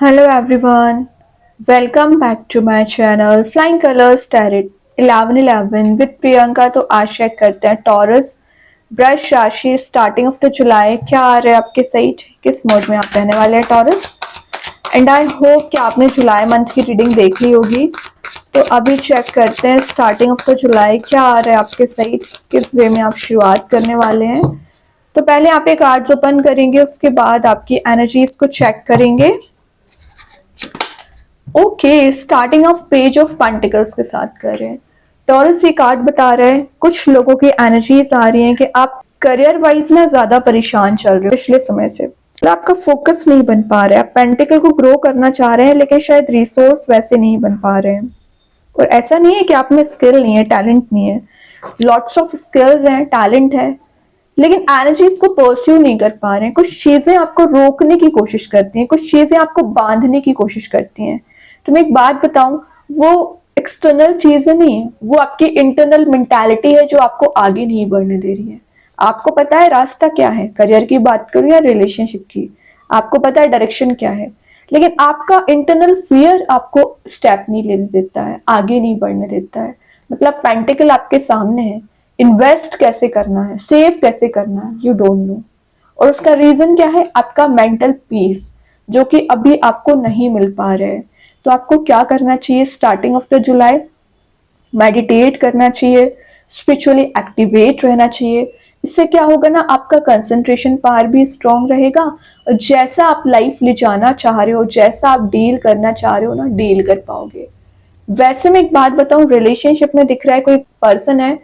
Hello everyone, welcome back to my channel Flying Colors Tarot 1111 with Priyanka। तो आज check करते हैं taurus brush राशि स्टार्टिंग ऑफ द जुलाई क्या आ रहा है आपके साइड, किस मोड में आप रहने वाले हैं टॉरस। एंड आई होप कि आपने जुलाई मंथ की रीडिंग देख ली होगी। तो अभी चेक करते हैं स्टार्टिंग ऑफ द जुलाई क्या आ रहा है आपके साइड, किस वे में आप शुरुआत करने वाले हैं। तो पहले आप एक कार्ड्स ओपन करेंगे, उसके बाद आपकी एनर्जीज को चेक करेंगे। Okay, starting of page of pentacles के साथ कर रहे हैं। टॉरस ये कार्ड बता रहे हैं कुछ लोगों की एनर्जीज आ रही हैं कि आप करियर वाइज ना ज्यादा परेशान चल रहे हो पिछले समय से, मतलब आपका फोकस नहीं बन पा रहा है। आप पेंटिकल को ग्रो करना चाह रहे हैं लेकिन शायद रिसोर्स वैसे नहीं बन पा रहे हैं। और ऐसा नहीं है कि आप में स्किल नहीं है, टैलेंट नहीं है, लॉट्स ऑफ स्किल्स हैं, टैलेंट है, लेकिन एनर्जीज को परस्यू नहीं कर पा रहे हैं। कुछ चीजें आपको रोकने की कोशिश करती हैं, कुछ चीजें आपको बांधने की कोशिश करती हैं। तो मैं एक बात बताऊं, वो एक्सटर्नल चीजें नहीं है, वो आपकी इंटरनल मेंटालिटी है जो आपको आगे नहीं बढ़ने दे रही है। आपको पता है रास्ता क्या है, करियर की बात करूं या रिलेशनशिप की, आपको पता है डायरेक्शन क्या है, लेकिन आपका इंटरनल फियर आपको स्टेप नहीं लेने देता है, आगे नहीं बढ़ने देता है। मतलब पेंटिकल आपके सामने है, इन्वेस्ट कैसे करना है, सेव कैसे करना है, यू डोंट नो। और उसका रीजन क्या है, आपका मेंटल पीस जो कि अभी आपको नहीं मिल पा रहा है। तो आपको क्या करना चाहिए starting of the July, meditate करना चाहिए, स्पिरिचुअली एक्टिवेट रहना चाहिए। इससे क्या होगा ना, आपका कंसंट्रेशन पावर भी स्ट्रांग रहेगा और जैसा आप लाइफ ले जाना चाह रहे हो, जैसा आप डील करना चाह रहे हो ना, डील कर पाओगे। वैसे मैं एक बात बताऊं, रिलेशनशिप में दिख रहा है कोई पर्सन है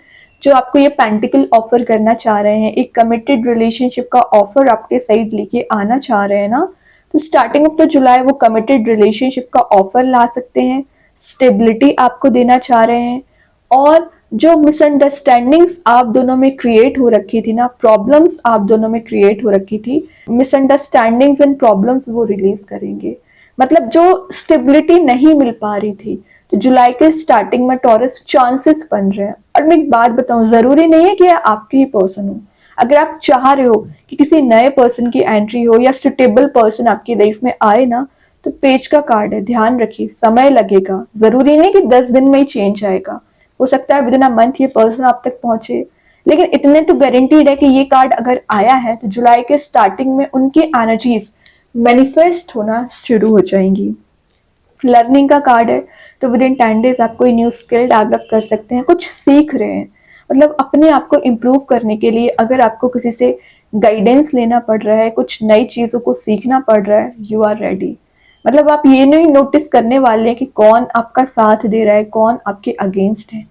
जो आपको ये पेंटिकल ऑफर करना चाह रहे हैं, एक कमिटेड रिलेशनशिप का ऑफर आपके साइड लेके आना चाह रहे हैं ना। तो स्टार्टिंग ऑफ द जुलाई वो कमिटेड रिलेशनशिप का ऑफर ला सकते हैं, स्टेबिलिटी आपको देना चाह रहे हैं। और जो मिसअंडरस्टैंडिंग्स आप दोनों में क्रिएट हो रखी थी ना, प्रॉब्लम्स आप दोनों में क्रिएट हो रखी थी, मिसअंडरस्टैंडिंग्स एंड प्रॉब्लम्स वो रिलीज करेंगे। मतलब जो स्टेबिलिटी नहीं मिल पा रही थी, तो जुलाई के स्टार्टिंग में टॉरस चांसेस बन रहे हैं। और मैं एक बात बताऊं, जरूरी नहीं है कि आपकी ही पर्सन हो। अगर आप चाह रहे हो कि किसी नए पर्सन की एंट्री हो या सुटेबल पर्सन आपकी लाइफ में आए ना, तो पेज का कार्ड है, ध्यान रखिए समय लगेगा, जरूरी नहीं कि 10 दिन में ही चेंज आएगा, हो सकता है विद इन अ मंथ ये पर्सन आप तक पहुंचे। लेकिन इतने तो गारंटीड है कि ये कार्ड अगर आया है तो जुलाई के स्टार्टिंग में उनकी एनर्जीज मैनिफेस्ट होना शुरू हो जाएंगी। लर्निंग का कार्ड है, तो विद इन 10 डेज आप कोई न्यू स्किल डेवलप कर सकते हैं, कुछ सीख रहे हैं। मतलब अपने आप को इम्प्रूव करने के लिए अगर आपको किसी से गाइडेंस लेना पड़ रहा है, कुछ नई चीज़ों को सीखना पड़ रहा है, यू आर रेडी। मतलब आप ये नहीं नोटिस करने वाले हैं कि कौन आपका साथ दे रहा है, कौन आपके अगेंस्ट है।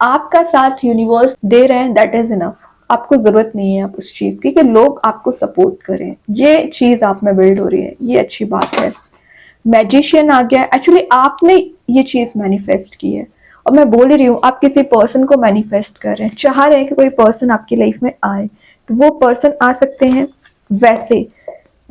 आपका साथ यूनिवर्स दे रहे हैं, दैट इज इनफ। आपको जरूरत नहीं है आप उस चीज की कि लोग आपको सपोर्ट करें, ये चीज आप में बिल्ड हो रही है, ये अच्छी बात है। मैजिशियन आ गया, एक्चुअली आपने ये चीज मैनिफेस्ट की है। और मैं बोल रही हूँ, आप किसी पर्सन को मैनिफेस्ट कर रहे हैं, चाह रहे हैं कि कोई पर्सन आपकी लाइफ में आए, तो वो पर्सन आ सकते हैं। वैसे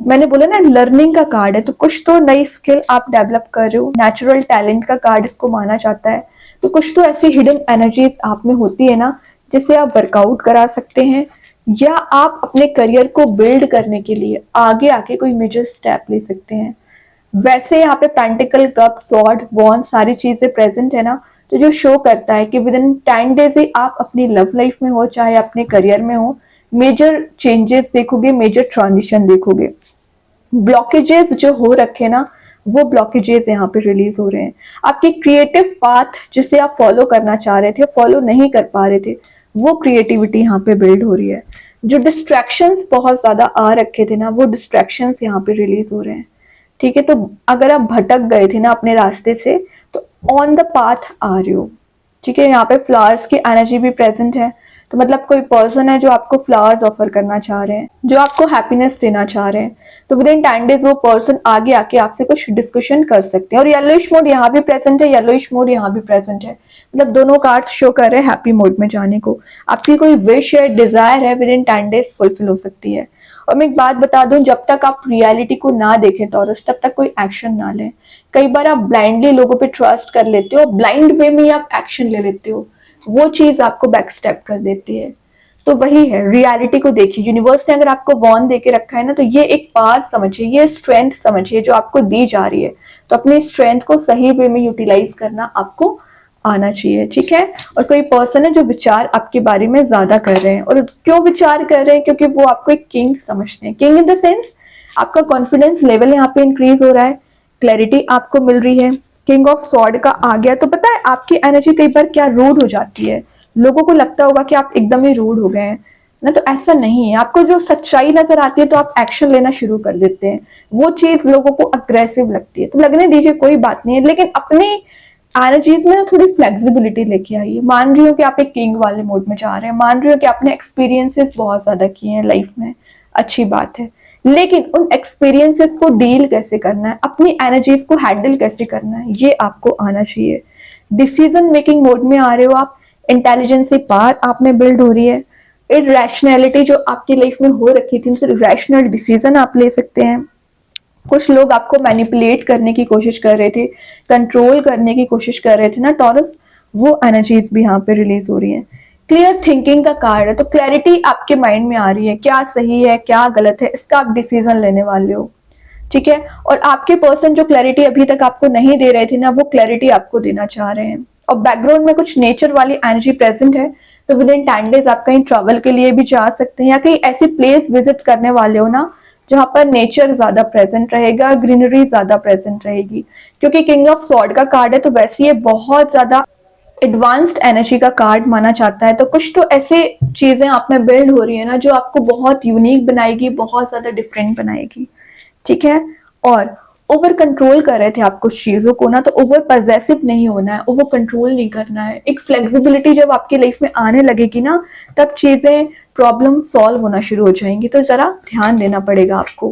मैंने बोला ना, लर्निंग का कार्ड है, तो कुछ तो नई स्किल आप डेवलप कर रहे हो, नेचुरल टैलेंट का कार्ड इसको माना जाता है। तो कुछ तो ऐसी हिडन एनर्जीज आप में होती है ना, जिसे आप वर्कआउट करा सकते हैं, या आप अपने करियर को बिल्ड करने के लिए आगे आके कोई मेजर स्टेप ले सकते हैं। वैसे यहाँ पे पेंटिकल, कप, स्वॉर्ड, वॉन्ड सारी चीजें प्रेजेंट है ना, तो जो शो करता है कि विद इन 10 डेज ही आप अपनी लव लाइफ में हो चाहे अपने करियर में हो, मेजर चेंजेस देखोगे, मेजर ट्रांजिशन देखोगे। ब्लॉकेजेस जो हो रखे ना, वो ब्लॉकेजेस यहाँ पे रिलीज हो रहे हैं। आपकी क्रिएटिव पाथ जिसे आप फॉलो करना चाह रहे थे, फॉलो नहीं कर पा रहे थे, वो क्रिएटिविटी यहाँ पे बिल्ड हो रही है। जो डिस्ट्रैक्शंस बहुत ज्यादा आ रखे थे ना, वो डिस्ट्रैक्शंस यहाँ पे रिलीज हो रहे हैं। ठीक है, तो अगर आप भटक गए थे ना अपने रास्ते से, तो ऑन द पाथ आ रहे हो। ठीक है, यहाँ पे फ्लावर्स की एनर्जी भी प्रेजेंट है, तो मतलब कोई पर्सन है जो आपको फ्लावर्स ऑफर करना चाह रहे हैं, जो आपको हैप्पीनेस देना चाह रहे हैं। तो विद इन 10 डेज वो पर्सन आगे आके आपसे कुछ डिस्कशन कर सकते हैं। और येलोइश मोड यहाँ भी प्रेजेंट है, येलोइश मोड यहाँ भी प्रेजेंट है, मतलब दोनों कार्ड्स शो कर रहे हैं हैप्पी मोड में जाने को। आपकी कोई विश है, डिजायर है, विद इन 10 डेज फुलफिल हो सकती है। और मैं एक बात बता दूं, जब तक आप रियलिटी को ना देखें टॉरस, तब तक कोई एक्शन ना लें। कई बार आप ब्लाइंडली लोगों पे ट्रस्ट कर लेते हो, ब्लाइंड वे में आप एक्शन ले लेते हो, वो चीज आपको बैक स्टेप कर देती है। तो वही है, रियलिटी को देखिए। यूनिवर्स ने अगर आपको वॉर्न दे के रखा है ना, तो ये एक पावर समझिए, ये स्ट्रेंथ समझिए जो आपको दी जा रही है। तो अपनी स्ट्रेंथ को सही वे में यूटिलाइज करना आपको आना चाहिए, ठीक है। और कोई पर्सन है जो विचार आपके बारे में ज्यादा कर रहे हैं, और क्यों विचार कर रहे हैं, क्योंकि वो आपको एक किंग समझते हैं। किंग इन द सेंस आपका कॉन्फिडेंस लेवल यहाँ पे इंक्रीज हो रहा है, क्लैरिटी आपको मिल रही है। किंग ऑफ स्वॉर्ड का आ गया तो पता है आपकी एनर्जी कई बार क्या रूड हो जाती है, लोगों को लगता होगा कि आप एकदम ही रूड हो गए हैं ना, तो ऐसा नहीं है। आपको जो सच्चाई नजर आती है तो आप एक्शन लेना शुरू कर देते हैं, वो चीज लोगों को अग्रेसिव लगती है तो लगने दीजिए, कोई बात नहीं है। लेकिन अपनी एनर्जीज में ना थोड़ी फ्लेक्सिबिलिटी लेके आइए। मान रही हूँ कि आप एक किंग वाले मोड में जा रहे हैं, मान रही हूँ कि आपने एक्सपीरियंसेस बहुत ज्यादा किए हैं लाइफ में, अच्छी बात है, लेकिन उन एक्सपीरियंसेस को डील कैसे करना है, अपनी एनर्जीज को हैंडल कैसे करना है, ये आपको आना चाहिए। डिसीजन मेकिंग मोड में आ रहे हो आप, इंटेलिजेंसी पावर आप में बिल्ड हो रही है, इरेशनैलिटी जो आपकी लाइफ में हो रखी थी, तो रैशनल डिसीजन आप ले सकते हैं। कुछ लोग आपको मैनिपुलेट करने की कोशिश कर रहे थे, कंट्रोल करने की कोशिश कर रहे थे ना टॉरस, वो एनर्जीज भी यहाँ पे रिलीज हो रही है। क्लियर थिंकिंग का कार्ड है, तो क्लैरिटी आपके माइंड में आ रही है, क्या सही है क्या गलत है, इसका आप डिसीजन लेने वाले हो, ठीक है। और आपके पर्सन जो क्लैरिटी अभी तक आपको नहीं दे रहे थे ना, वो क्लैरिटी आपको देना चाह रहे हैं। और बैकग्राउंड में कुछ नेचर वाली एनर्जी प्रेजेंट है, तो विद इन 10 डेज आप कहीं ट्रैवल के लिए भी जा सकते हैं, या कहीं ऐसी प्लेस विजिट करने वाले हो ना जहां पर नेचर ज्यादा प्रेजेंट रहेगा, ग्रीनरी ज्यादा प्रेजेंट रहेगी। क्योंकि किंग ऑफ स्वॉर्ड का कार्ड है, तो वैसे ये बहुत ज्यादा एडवांस्ड एनर्जी का कार्ड माना जाता है। तो कुछ तो ऐसे चीजें आप में बिल्ड हो रही है ना जो आपको बहुत यूनिक बनाएगी, बहुत ज्यादा डिफरेंट बनाएगी, ठीक है। और ओवर कंट्रोल कर रहे थे आप कुछ चीजों को ना, तो ओवर पजेसिव नहीं होना है, ओवर कंट्रोल नहीं करना है। एक फ्लेक्सिबिलिटी जब आपकी लाइफ में आने लगेगी ना, तब चीजें प्रॉब्लम सॉल्व होना शुरू हो जाएंगी, तो जरा ध्यान देना पड़ेगा आपको।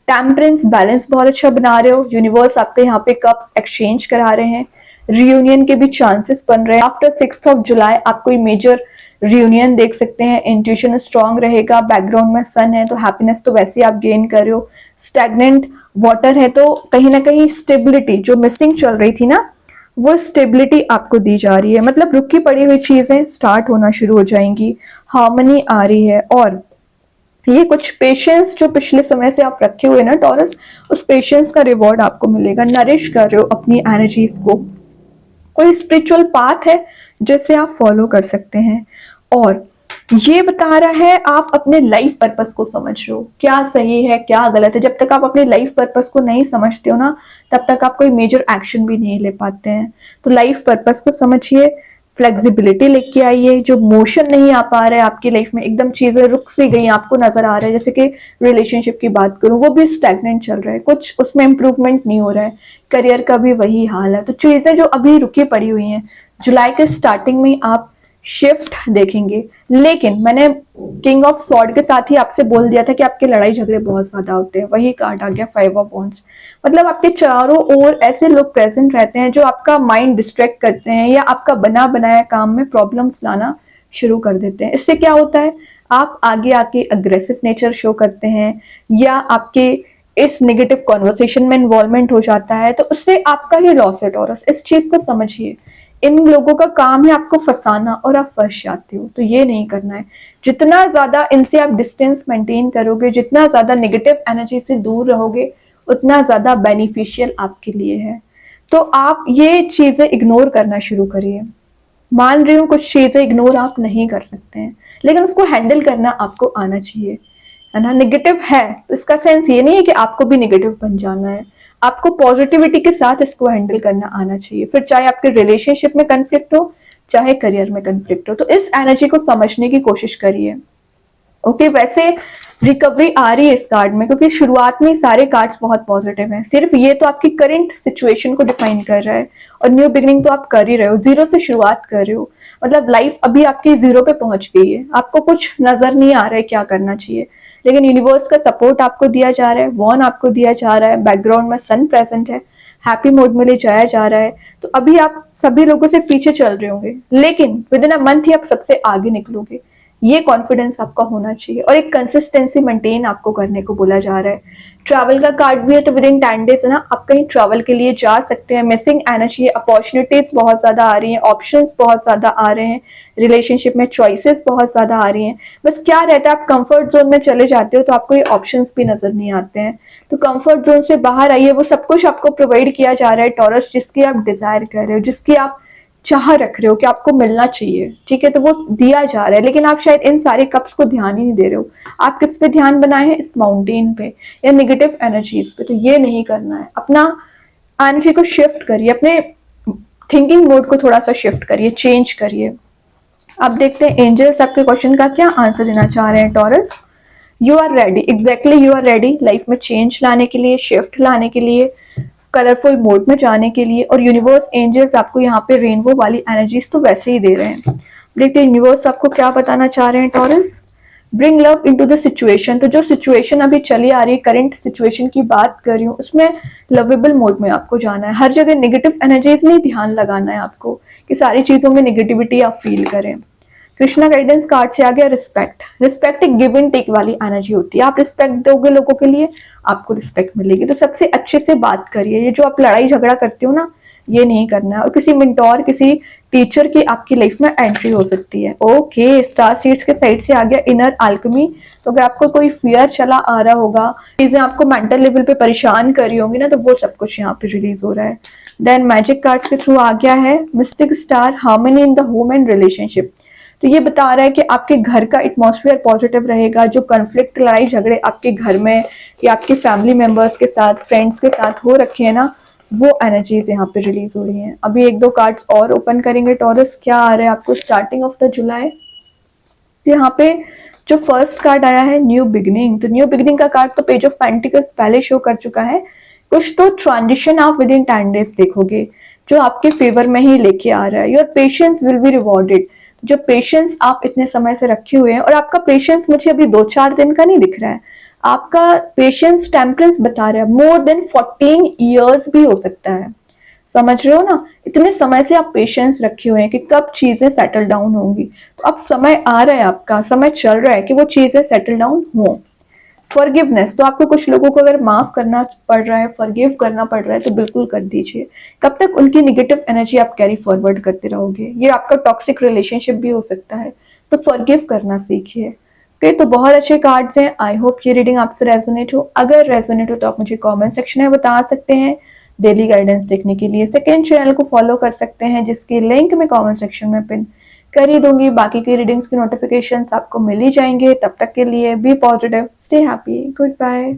टेम्परेंस बैलेंस बहुत अच्छा बना रहे हो, यूनिवर्स आपके यहाँ पे कप्स एक्सचेंज करा रहे हैं, रियूनियन के भी चांसेस बन रहे हैं। आफ्टर 6 जुलाई आप कोई मेजर रियूनियन देख सकते हैं, इंट्यूशन स्ट्रांग रहेगा, बैकग्राउंड में सन है तो हैप्पीनेस तो वैसे ही आप गेन कर रहे हो। स्टैग्नेंट वाटर है, तो कहीं ना कहीं स्टेबिलिटी जो मिसिंग चल रही थी ना, वो स्टेबिलिटी आपको दी जा रही है, मतलब रुकी पड़ी हुई चीजें स्टार्ट होना शुरू हो जाएंगी, हार्मनी आ रही है। और ये कुछ पेशेंस जो पिछले समय से आप रखे हुए ना टॉरस, उस पेशेंस का रिवॉर्ड आपको मिलेगा। नरिश कर रहे हो अपनी एनर्जीज को, कोई स्पिरिचुअल पाथ है जिसे आप फॉलो कर सकते हैं। और ये बता रहा है आप अपने लाइफ पर्पस को समझ रहे हो, क्या सही है क्या गलत है। जब तक आप अपने लाइफ पर्पस को नहीं समझते हो ना, तब तक आप कोई मेजर एक्शन भी नहीं ले पाते हैं। तो लाइफ पर्पस को समझिए, फ्लेक्सिबिलिटी लेके आइए। जो मोशन नहीं आ पा रहा है आपकी लाइफ में, एकदम चीजें रुक सी गई आपको नजर आ रहा है, जैसे कि रिलेशनशिप की बात करूं, वो भी स्टैग्नेंट चल रहा है, कुछ उसमें इंप्रूवमेंट नहीं हो रहा है। करियर का भी वही हाल है। तो चीजें जो अभी रुकी पड़ी हुई हैं, जुलाई के स्टार्टिंग में आप शिफ्ट देखेंगे। लेकिन मैंने किंग ऑफ सॉर्ड के साथ ही आपसे बोल दिया था कि आपके लड़ाई झगड़े बहुत ज्यादा होते हैं, वही कार्ड आ गया 5 ऑफ वॉन्ड्स। मतलब आपके चारों ओर ऐसे लोग प्रेजेंट रहते हैं जो आपका माइंड डिस्ट्रैक्ट करते हैं, या आपका बना बनाया काम में प्रॉब्लम्स लाना शुरू कर देते हैं। इससे क्या होता है, आप आगे आके अग्रेसिव नेचर शो करते हैं, या आपके इस नेगेटिव कॉन्वर्सेशन में इन्वॉल्वमेंट हो जाता है, तो उससे आपका ही लॉस है टॉरस। इस चीज को समझिए, इन लोगों का काम है आपको फंसाना और आप फंस जाते हो, तो ये नहीं करना है। जितना ज्यादा इनसे आप डिस्टेंस मेंटेन करोगे, जितना ज्यादा नेगेटिव एनर्जी से दूर रहोगे, उतना ज्यादा बेनिफिशियल आपके लिए है। तो आप ये चीजें इग्नोर करना शुरू करिए। मान रही हूँ कुछ चीजें इग्नोर आप नहीं कर सकते हैं, लेकिन उसको हैंडल करना आपको आना चाहिए, है ना। नेगेटिव है तो इसका सेंस ये नहीं है कि आपको भी नेगेटिव बन जाना है, आपको पॉजिटिविटी के साथ इसको हैंडल करना आना चाहिए। फिर चाहे आपके रिलेशनशिप में कंफ्लिक्ट हो, चाहे करियर में कंफ्लिक्ट हो, तो इस एनर्जी को समझने की कोशिश करिए। ओके, वैसे रिकवरी आ रही है इस कार्ड में, क्योंकि शुरुआत में सारे कार्ड्स बहुत पॉजिटिव हैं। सिर्फ ये तो आपकी करंट सिचुएशन को डिफाइन कर रहा है, और न्यू बिगिनिंग तो आप कर ही रहे हो, जीरो से शुरुआत कर रहे हो। मतलब लाइफ अभी आपकी जीरो पे पहुंच गई है, आपको कुछ नजर नहीं आ रहा है क्या करना चाहिए, लेकिन यूनिवर्स का सपोर्ट आपको दिया जा रहा है, वॉर्न आपको दिया जा रहा है, बैकग्राउंड में सन प्रेजेंट है, हैप्पी मोड में ले जाया जा रहा है। तो अभी आप सभी लोगों से पीछे चल रहे होंगे, लेकिन विद इन अ मंथ ही आप सबसे आगे निकलोगे। ये कॉन्फिडेंस आपका होना चाहिए और एक कंसिस्टेंसी मेंटेन आपको करने को बोला जा रहा है। ट्रैवल का कार्ड भी है, तो विद इन 10 डेज है ना, आप कहीं ट्रैवल के लिए जा सकते हैं। मिसिंग एनर्जी है, अपॉर्चुनिटीज बहुत ज्यादा आ रही हैं, ऑप्शंस बहुत ज्यादा आ रहे हैं, रिलेशनशिप में चॉइसेस बहुत ज्यादा आ रही हैं। बस क्या रहता है, आप कंफर्ट जोन में चले जाते हो तो आपको ये ऑप्शंस भी नजर नहीं आते हैं। तो कंफर्ट जोन से बाहर आइए, वो सब कुछ आपको प्रोवाइड किया जा रहा है टॉरस, जिसकी आप डिजायर कर रहे हो, जिसकी आप चाह रख रहे हो कि आपको मिलना चाहिए, ठीक है, तो वो दिया जा रहा है। लेकिन आप शायद इन सारे कप्स को ध्यान ही नहीं दे रहे हो। आप किस पे ध्यान बनाए हैं, इस माउंटेन पे या नेगेटिव एनर्जीज पे। तो ये नहीं करना है, अपना एनर्जी को शिफ्ट करिए, अपने थिंकिंग मोड को थोड़ा सा शिफ्ट करिए, चेंज करिए। अब देखते हैं एंजल्स आपके क्वेश्चन का क्या आंसर देना चाह रहे हैं Taurus. You are ready, exactly you are ready life में चेंज लाने के लिए, शिफ्ट लाने के लिए, कलरफुल मोड में जाने के लिए। और यूनिवर्स एंजल्स आपको यहाँ पे रेनबो वाली एनर्जीज तो वैसे ही दे रहे हैं। देखते हैं यूनिवर्स आपको क्या बताना चाह रहे हैं taurus. Bring love into the situation. तो जो सिचुएशन अभी चली आ रही है, करंट सिचुएशन की बात कर रही हूँ, उसमें लवेबल मोड में आपको जाना है। हर जगह नेगेटिव एनर्जीज में ध्यान लगाना है आपको, कि सारी चीजों में नेगेटिविटी आप फील करें। कृष्णा गाइडेंस कार्ड से आ गया रिस्पेक्ट। रिस्पेक्ट एक गिव एंड टेक वाली एनर्जी होती है। आप रिस्पेक्ट दोगे लोगों के लिए, आपको रिस्पेक्ट मिलेगी। तो सबसे अच्छे से बात करिए। ये जो आप लड़ाई झगड़ा करते हो ना, ये नहीं करना है। और किसी मेंटोर, किसी टीचर की आपकी लाइफ में एंट्री हो सकती है। ओके, स्टार सीड्स के साइड से आ गया इनर अल्केमी। तो अगर आपको कोई फियर चला आ रहा होगा, चीजें आपको मेंटल लेवल पे परेशान कर रही होंगी ना, तो वो सब कुछ यहाँ पे रिलीज हो रहा है। देन मैजिक कार्ड्स के थ्रू आ गया है mistake star, harmony in the home and relationship. तो ये बता रहा है कि आपके घर का एटमॉस्फेयर पॉजिटिव रहेगा। जो कॉन्फ्लिक्ट, लड़ाई झगड़े आपके घर में या आपके फैमिली मेंबर्स के साथ, फ्रेंड्स के साथ हो रखे हैं ना, वो एनर्जीज यहाँ पे रिलीज हो रही हैं। अभी एक दो कार्ड्स और ओपन करेंगे टॉरस, क्या आ रहा है आपको स्टार्टिंग ऑफ द जुलाई। यहाँ पे जो फर्स्ट कार्ड आया है न्यू बिगिनिंग। तो न्यू बिगिनिंग का कार्ड तो पेज ऑफ पेंटिकल्स पहले शो कर चुका है। कुछ तो ट्रांजिशन आप विद इन 10 डेज देखोगे, जो आपके फेवर में ही लेके आ रहा है। Your patience will be rewarded. जो पेशेंस आप इतने समय से रखे हुए हैं, और आपका पेशेंस मुझे अभी 2-4 दिन का नहीं दिख रहा है, आपका पेशेंस टेम्परेंस बता रहा है मोर देन 14 ईयर्स भी हो सकता है। समझ रहे हो ना, इतने समय से आप पेशेंस रखे हुए हैं कि कब चीजें सेटल डाउन होंगी। तो अब समय आ रहा है, आपका समय चल रहा है कि वो चीजें सेटल डाउन हो। फॉरगिवनेस, तो आपको कुछ लोगों को अगर माफ करना पड़ रहा है, फॉरगिव करना पड़ रहा है, तो बिल्कुल कर दीजिए। कब तक उनकी निगेटिव एनर्जी आप कैरी फॉरवर्ड करते रहोगे। ये आपका टॉक्सिक रिलेशनशिप भी हो सकता है, तो फॉरगिव करना सीखिए। ओके, तो बहुत अच्छे कार्ड्स हैं। आई होप ये रीडिंग आपसे रेजोनेट हो। अगर रेजोनेट हो तो आप मुझे कमेंट सेक्शन में बता सकते हैं। डेली गाइडेंस देखने के लिए सेकंड चैनल को फॉलो कर सकते हैं, जिसकी लिंक मैं कमेंट सेक्शन में पिन कर ही दूंगी। बाकी की रीडिंग्स की नोटिफिकेशंस आपको मिल ही जाएंगे। तब तक के लिए be positive, stay happy, good bye.